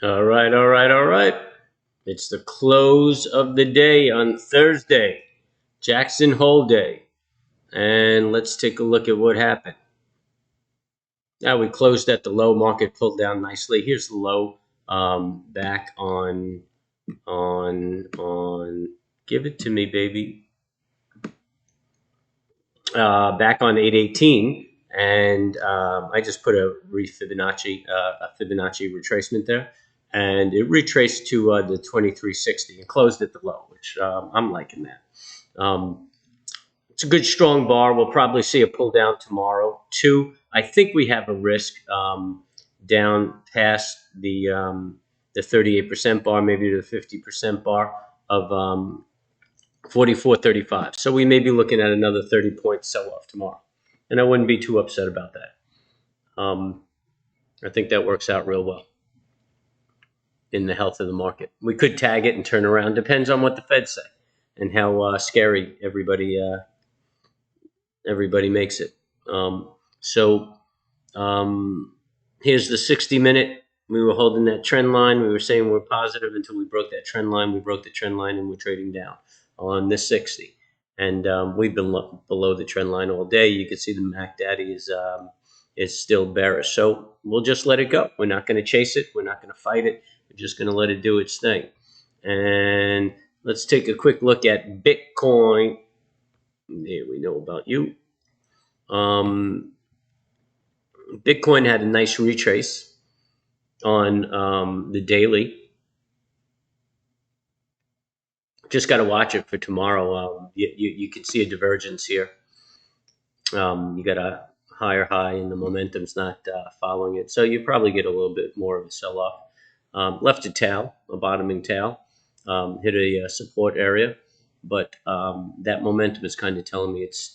All right, all right, all right. It's the close of the day on Thursday, Jackson Hole Day. And let's take a look at what happened. Now we closed at the low. Market pulled down nicely. Here's the low back on. Give it to me, baby. Back on 818, and I just put a Fibonacci retracement there, and it retraced to the 2360 and closed at the low, which I'm liking that. It's a good strong bar. We'll probably see a pull down tomorrow. Two, I think we have a risk down past the 38% bar, maybe to the 50% bar of 44.35. So we may be looking at another 30-point sell-off tomorrow. And I wouldn't be too upset about that. I think that works out real well in the health of the market. We could tag it and turn around. Depends on what the Fed say and how scary everybody makes it. Here's the 60-minute. We were holding that trend line. We were saying we're positive until we broke that trend line. We broke the trend line and we're trading down on the 60. And we've been below the trend line all day. You can see the MAC Daddy is still bearish. So we'll just let it go. We're not going to chase it. We're not going to fight it. We're just going to let it do its thing. And let's take a quick look at Bitcoin. There we know about you. Bitcoin had a nice retrace on the daily. Just got to watch it for tomorrow. You can see a divergence here. You got a higher high and the momentum's not following it. So you probably get a little bit more of a sell-off. Left a tail, a bottoming tail, hit a support area. But that momentum is kind of telling me it's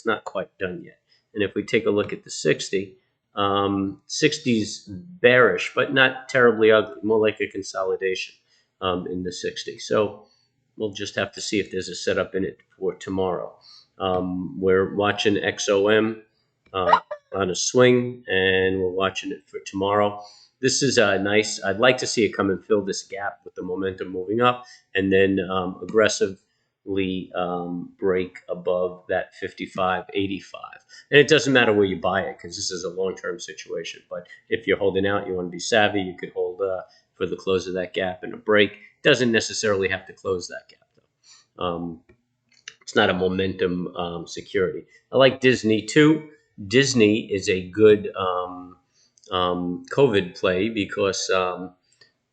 not quite done yet. And if we take a look at the 60, 60's bearish, but not terribly ugly, more like a consolidation in the 60. So we'll just have to see if there's a setup in it for tomorrow. We're watching XOM on a swing, and we're watching it for tomorrow. This is nice. I'd like to see it come and fill this gap with the momentum moving up, and then aggressively break above that 55.85. And it doesn't matter where you buy it because this is a long-term situation. But if you're holding out, you want to be savvy, you could hold for the close of that gap and a break. Doesn't necessarily have to close that gap, though. It's not a momentum security. I like Disney, too. Disney is a good COVID play because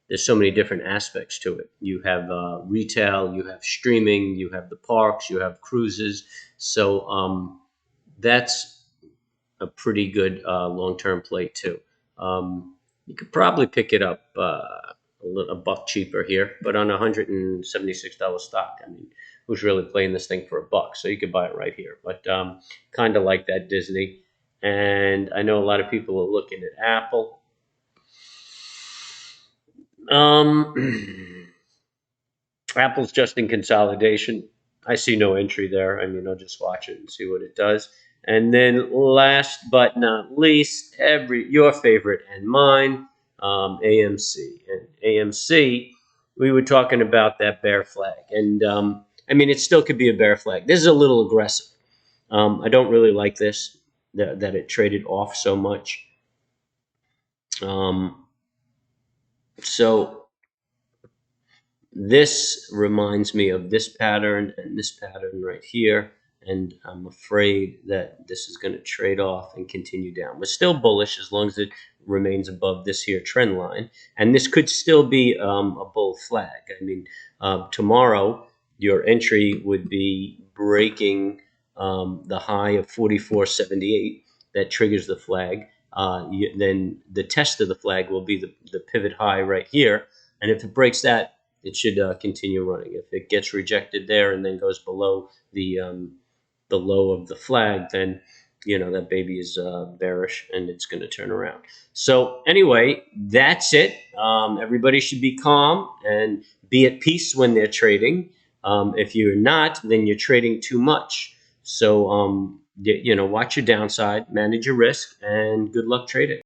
there's so many different aspects to it. You have retail, you have streaming, you have the parks, you have cruises. So that's a pretty good long-term play, too. You could probably pick it up a buck cheaper here, but on a $176 stock. I mean, who's really playing this thing for a buck? So you could buy it right here. But kind of like that Disney. And I know a lot of people are looking at Apple. Apple's just in consolidation. I see no entry there. I mean, I'll just watch it and see what it does. And then last but not least, your favorite and mine, AMC. And AMC, we were talking about that bear flag. And I mean, it still could be a bear flag. This is a little aggressive. I don't really like this, that it traded off so much. So this reminds me of this pattern and this pattern right here. And I'm afraid that this is going to trade off and continue down. We're still bullish as long as it remains above this here trend line. And this could still be a bull flag. I mean, tomorrow, your entry would be breaking the high of 44.78 that triggers the flag. Then the test of the flag will be the pivot high right here. And if it breaks that, it should continue running. If it gets rejected there and then goes below the low of the flag, then that baby is bearish and it's going to turn around. So anyway, that's it. Everybody should be calm and be at peace when they're trading. If you're not, then you're trading too much. So watch your downside, manage your risk, and good luck trading.